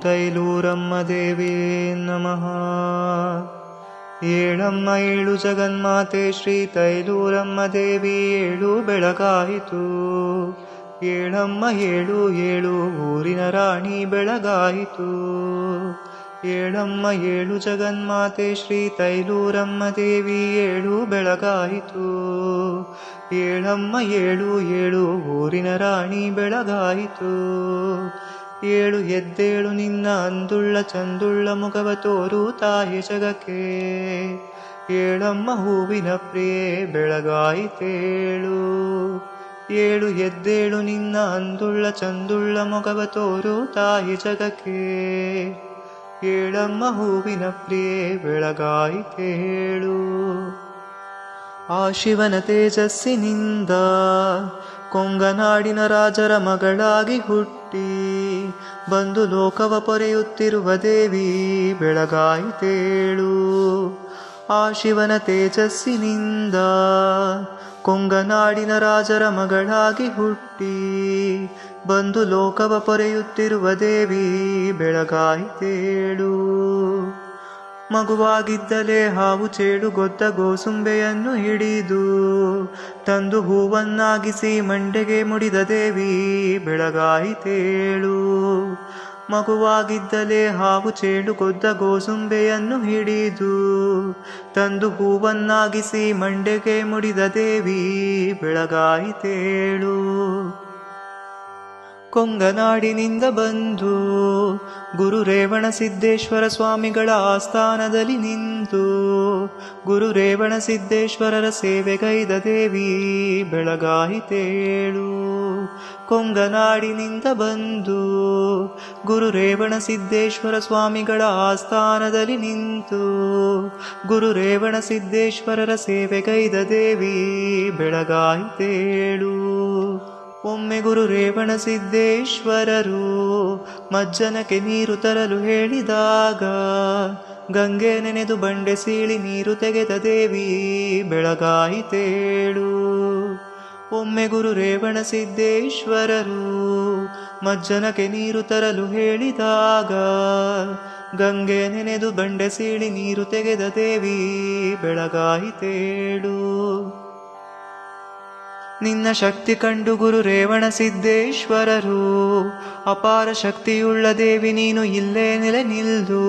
ತೈಲೂರಮ್ಮ ದೇವಿ ನಮಃ. ಏಳಮ್ಮ ಏಳು ಜಗನ್ಮಾತೆ ಶ್ರೀ ತೈಲೂರಮ್ಮ ದೇವಿ ಏಳು ಬೆಳಗಾಯಿತು. ಏಳಮ್ಮ ಏಳು ಏಳು ಊರಿನ ರಾಣಿ ಬೆಳಗಾಯಿತು. ಏಳಮ್ಮ ಏಳು ಜಗನ್ಮಾತೆ ಶ್ರೀ ತೈಲೂರಮ್ಮ ದೇವಿ ಏಳು ಬೆಳಗಾಯಿತು. ಏಳಮ್ಮ ಏಳು ಏಳು ಊರಿನ ರಾಣಿ ಬೆಳಗಾಯಿತು. ಏಳು ಎದ್ದೇಳು ನಿನ್ನ ಅಂದುಳ್ಳ ಚಂದುಳ್ಳ ಮುಖವ ತೋರು ತಾಯಿ ಜಗಕ್ಕೆ. ಏಳಮ್ಮ ಹೂವಿನ ಪ್ರಿಯೆ ಬೆಳಗಾಯಿತೇಳು. ಏಳು ಎದ್ದೇಳು ನಿನ್ನ ಅಂದುಳ್ಳ ಚಂದುಳ್ಳ ಮೊಗವ ತೋರು ತಾಯಿ ಜಗಕ್ಕೆ. ಏಳಮ್ಮ ಹೂವಿನ ಪ್ರಿಯೆ ಬೆಳಗಾಯಿತೇಳು. ಆ ಶಿವನ ತೇಜಸ್ಸಿನಿಂದ ಕೊಂಗನಾಡಿನ ರಾಜರ ಮಗಳಾಗಿ ಹುಟ್ಟಿ ಬಂದು ಲೋಕವ ಪೊರೆಯುತ್ತಿರುವ ದೇವಿ ಬೆಳಗಾಯಿತೇಳು. ಆ ಶಿವನ ತೇಜಸ್ಸಿನಿಂದ ಕೊಂಗನಾಡಿನ ರಾಜರ ಮಗಳಾಗಿ ಹುಟ್ಟಿ ಬಂದು ಲೋಕವ ಪೊರೆಯುತ್ತಿರುವ ದೇವಿ ಬೆಳಗಾಯಿತೇಳು. ಮಗುವಾಗಿದ್ದಲೇ ಹಾವು ಚೇಳು ಗೊದ್ದ ಗೋಸುಂಬೆಯನ್ನು ಹಿಡಿದು ತಂದು ಹೂವನ್ನಾಗಿಸಿ ಮಂಡೆಗೆ ಮುಡಿದ ದೇವಿ ಬೆಳಗಾಯಿತೇಳು. ಮಗುವಾಗಿದ್ದಲೇ ಹಾವು ಚೇಳು ಗೊದ್ದ ಗೋಸುಂಬೆಯನ್ನು ಹಿಡಿದು ತಂದು ಹೂವನ್ನಾಗಿಸಿ ಮಂಡೆಗೆ ಮುಡಿದ ದೇವಿ ಬೆಳಗಾಯಿತೇಳು. ಕೊಂಗನಾಡಿನಿಂದ ಬಂದು ಗುರು ರೇವಣ ಸಿದ್ದೇಶ್ವರ ಸ್ವಾಮಿಗಳ ಆಸ್ಥಾನದಲ್ಲಿ ನಿಂತು ಗುರು ರೇವಣ ಸಿದ್ದೇಶ್ವರರ ಸೇವೆಗೈದ ದೇವಿ ಬೆಳಗಾಯಿತೇಳು. ಕೊಂಗನಾಡಿನಿಂದ ಬಂದು ಗುರು ರೇವಣ ಸಿದ್ದೇಶ್ವರ ಸ್ವಾಮಿಗಳ ಆಸ್ಥಾನದಲ್ಲಿ ನಿಂತು ಗುರು ರೇವಣ ಸಿದ್ದೇಶ್ವರರ ಸೇವೆಗೈದ ದೇವಿ ಬೆಳಗಾಯಿತೇಳು. ಒಮ್ಮೆ ಗುರು ರೇವಣ ಸಿದ್ದೇಶ್ವರರು ಮಜ್ಜನಕ್ಕೆ ನೀರು ತರಲು ಹೇಳಿದಾಗ ಗಂಗೆ ನೆನೆದು ಬಂಡೆ ಸೀಳಿ ನೀರು ತೆಗೆದ ದೇವಿ ಬೆಳಗಾಯಿತೇಳು. ಒಮ್ಮೆ ಗುರು ರೇವಣ ಸಿದ್ದೇಶ್ವರರು ಮಜ್ಜನಕ್ಕೆ ನೀರು ತರಲು ಹೇಳಿದಾಗ ಗಂಗೆ ನೆನೆದು ಬಂಡೆ ಸೀಳಿ ನೀರು ತೆಗೆದ ದೇವಿ ಬೆಳಗಾಯಿತೇಳು. ನಿನ್ನ ಶಕ್ತಿ ಕಂಡು ಗುರು ರೇವಣ ಸಿದ್ದೇಶ್ವರರು ಅಪಾರ ಶಕ್ತಿಯುಳ್ಳ ದೇವಿ ನೀನು ಇಲ್ಲೇ ನೆಲೆ ನಿಲ್ಲು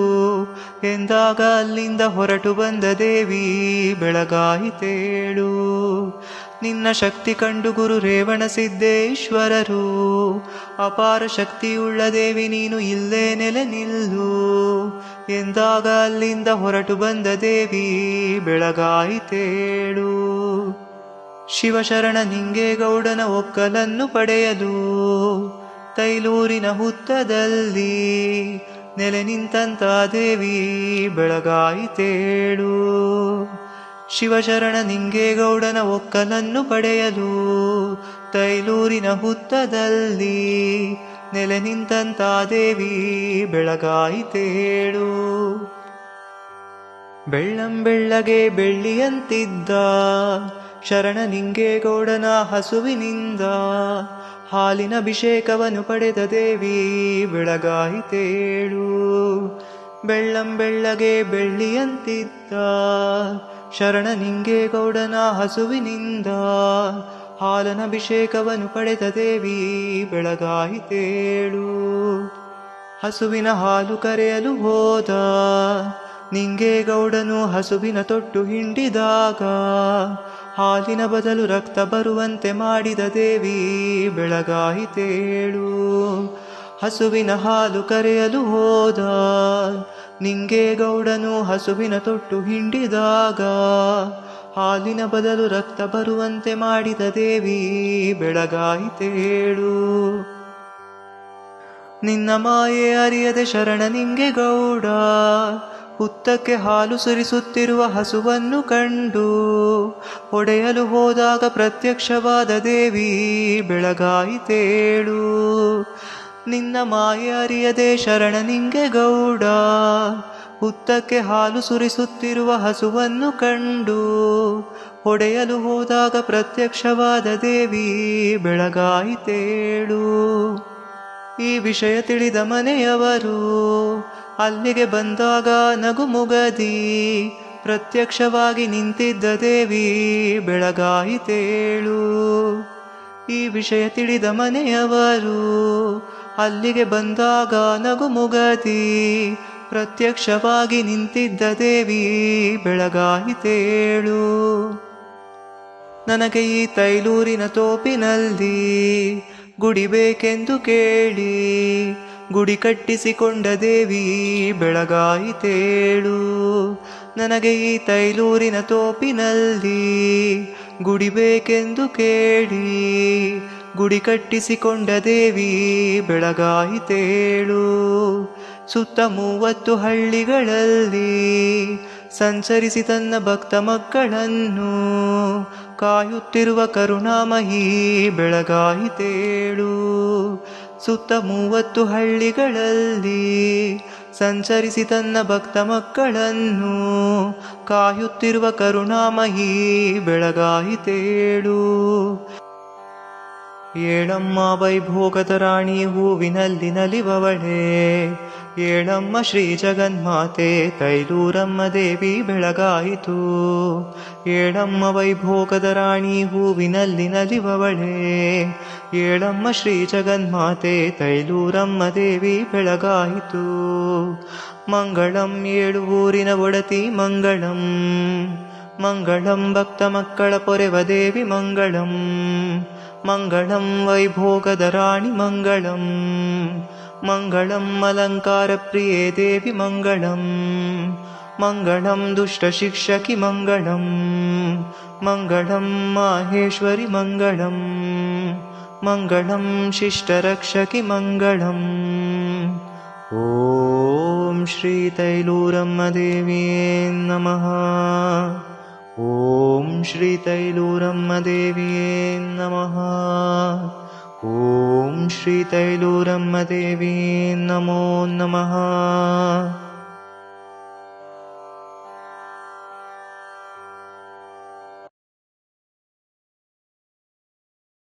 ಎಂದಾಗ ಅಲ್ಲಿಂದ ಹೊರಟು ಬಂದ ದೇವಿ ಬೆಳಗಾಯಿತೇಳು. ನಿನ್ನ ಶಕ್ತಿ ಕಂಡು ಗುರು ರೇವಣ ಸಿದ್ದೇಶ್ವರರು ಅಪಾರ ಶಕ್ತಿಯುಳ್ಳ ದೇವಿ ನೀನು ಇಲ್ಲೇ ನೆಲೆ ನಿಲ್ಲು ಎಂದಾಗ ಅಲ್ಲಿಂದ ಹೊರಟು ಬಂದ ದೇವಿ ಬೆಳಗಾಯಿತೇಳು. ಶಿವಶರಣ ನಿಂಗೆ ಗೌಡನ ಒಕ್ಕಲನ್ನು ಪಡೆಯಲು ತೈಲೂರಿನ ಹುತ್ತದಲ್ಲಿ ನೆಲೆ ನಿಂತಂತ ದೇವಿ ಬೆಳಗಾಯಿತೇಳು. ಶಿವಶರಣ ನಿಂಗೆ ಗೌಡನ ಒಕ್ಕಲನ್ನು ಪಡೆಯಲು ತೈಲೂರಿನ ಹುತ್ತದಲ್ಲಿ ನೆಲೆ ನಿಂತಂತ ದೇವಿ ಬೆಳಗಾಯಿತೇಳು. ಬೆಳ್ಳಂಬೆಳ್ಳಗೆ ಬೆಳ್ಳಿಯಂತಿದ್ದ ಶರಣ ನಿಂಗೆ ಗೌಡನ ಹಸುವಿನಿಂದ ಹಾಲಿನ ಅಭಿಷೇಕವನ್ನು ಪಡೆದ ದೇವಿ ಬೆಳಗಾಯಿತೇಳು. ಬೆಳ್ಳಂಬೆಳ್ಳಗೆ ಬೆಳ್ಳಿಯಂತಿದ್ದ ಶರಣ ನಿಂಗೆ ಗೌಡನ ಹಸುವಿನಿಂದ ಹಾಲನ ಅಭಿಷೇಕವನ್ನು ಪಡೆದ ದೇವಿ ಬೆಳಗಾಯಿತೇಳು. ಹಸುವಿನ ಹಾಲು ಕರೆಯಲು ಹೋದ ನಿಂಗೆ ಗೌಡನು ಹಸುವಿನ ತೊಟ್ಟು ಹಿಂಡಿದಾಗ ಹಾಲಿನ ಬದಲು ರಕ್ತ ಬರುವಂತೆ ಮಾಡಿದ ದೇವಿ ಬೆಳಗಾಯಿತೇಳು. ಹಸುವಿನ ಹಾಲು ಕರೆಯಲು ಹೋದ ನಿಂಗೆ ಗೌಡನು ಹಸುವಿನ ತೊಟ್ಟು ಹಿಂಡಿದಾಗ ಹಾಲಿನ ಬದಲು ರಕ್ತ ಬರುವಂತೆ ಮಾಡಿದ ದೇವಿ ಬೆಳಗಾಯಿತೇಳು. ನಿನ್ನ ಮಾಯೆ ಅರಿಯದೆ ಶರಣ ನಿಂಗೆ ಗೌಡ ಹುತ್ತಕ್ಕೆ ಹಾಲು ಸುರಿಸುತ್ತಿರುವ ಹಸುವನ್ನು ಕಂಡು ಹೊಡೆಯಲು ಹೋದಾಗ ಪ್ರತ್ಯಕ್ಷವಾದ ದೇವಿ ಬೆಳಗಾಯಿತೇಳು. ನಿನ್ನ ಮಾಯೆ ಅರಿಯದೆ ಶರಣ ನಿಂಗೆ ಗೌಡ ಹುತ್ತಕ್ಕೆ ಹಾಲು ಸುರಿಸುತ್ತಿರುವ ಹಸುವನ್ನು ಕಂಡು ಹೊಡೆಯಲು ಹೋದಾಗ ಪ್ರತ್ಯಕ್ಷವಾದ ದೇವಿ ಬೆಳಗಾಯಿತೇಳು. ಈ ವಿಷಯ ತಿಳಿದ ಮನೆಯವರು ಅಲ್ಲಿಗೆ ಬಂದಾಗ ನಗುಮುಗದಿ ಪ್ರತ್ಯಕ್ಷವಾಗಿ ನಿಂತಿದ್ದ ದೇವಿ ಬೆಳಗಾಯಿತೇಳು. ಈ ವಿಷಯ ತಿಳಿದ ಮನೆಯವರು ಅಲ್ಲಿಗೆ ಬಂದಾಗ ನಗುಮುಗದಿ ಪ್ರತ್ಯಕ್ಷವಾಗಿ ನಿಂತಿದ್ದ ದೇವಿ ಬೆಳಗಾಯಿತೇಳು. ನನಗೆ ಈ ತೈಲೂರಿನ ತೋಪಿನಲ್ಲಿ ಗುಡಿ ಬೇಕೆಂದು ಕೇಳಿ ಗುಡಿ ಕಟ್ಟಿಸಿಕೊಂಡ ದೇವಿ ಬೆಳಗಾಯಿತೇಳು. ನನಗೆ ಈ ತೈಲೂರಿನ ತೋಪಿನಲ್ಲಿ ಗುಡಿ ಬೇಕೆಂದು ಕೇಳಿ ಗುಡಿ ಕಟ್ಟಿಸಿಕೊಂಡ ದೇವಿ ಬೆಳಗಾಯಿತೇಳು. ಸುತ್ತ 30 ಹಳ್ಳಿಗಳಲ್ಲಿ ಸಂಚರಿಸಿ ತನ್ನ ಭಕ್ತ ಮಕ್ಕಳನ್ನು ಕಾಯುತ್ತಿರುವ ಕರುಣಾಮಯಿ ಬೆಳಗಾಯಿತೇಳು. ಸುತ್ತ 30 ಹಳ್ಳಿಗಳಲ್ಲಿ ಸಂಚರಿಸಿ ತನ್ನ ಭಕ್ತ ಮಕ್ಕಳನ್ನು ಕಾಯುತ್ತಿರುವ ಕರುಣಾಮಯಿ ಬೆಳಗಾಯಿತೇಳು. ಏಳಮ್ಮ ವೈಭೋಗದ ರಾಣಿ ಹೂವಿನಲ್ಲಿ ನಲಿವವಳೆ, ಏಳಮ್ಮ ಶ್ರೀ ಜಗನ್ಮಾತೆ ತೈಲೂರಮ್ಮ ದೇವಿ ಬೆಳಗಾಯಿತು. ಏಳಮ್ಮ ವೈಭೋಗದ ರಾಣಿ ಹೂವಿನಲ್ಲಿ ನಲಿವವಳೆ, ಏಳಮ್ಮ ಶ್ರೀ ಜಗನ್ಮಾತೆ ತೈಲೂರಮ್ಮ ದೇವಿ ಬೆಳಗಾಯಿತು. ಮಂಗಳಂ 7 ಊರಿನ ಒಡತಿ ಮಂಗಳಂ, ಮಂಗಳಂ ಭಕ್ತ ಮಕ್ಕಳ ಪೊರೆವ ದೇವಿ ಮಂಗಳಂ, ಮಂಗಳಂ ವೈಭೋಗದ ರಾಣಿ ಮಂಗಳಂ, ಮಂಗಳಂ ಅಲಂಕಾರ ಪ್ರಿಯೇ ದೇವಿ ಮಂಗಳಂ, ಮಂಗಳಂ ದುಷ್ಟ ಶಿಕ್ಷಕಿ ಮಂಗಳಂ, ಮಂಗಳಂ ಮಾಹೇಶ್ವರಿ ಮಂಗಳಂ, ಮಂಗಳಂ ಶಿಷ್ಟ ರಕ್ಷಕಿ ಮಂಗಳಂ. ಓಂ ಶ್ರೀ ತೈಲೂರಮ್ಮ ದೇವಿಯೇ ನಮಃ. ಓಂ ಶ್ರೀ ತೈಲೂರಮ್ಮ ದೇವಿಯೇ ನಮಃ. ಓಂ ಶ್ರೀ ತೈಲೂರಮ್ಮ ದೇವಿಯೇ ನಮೋ ನಮಃ.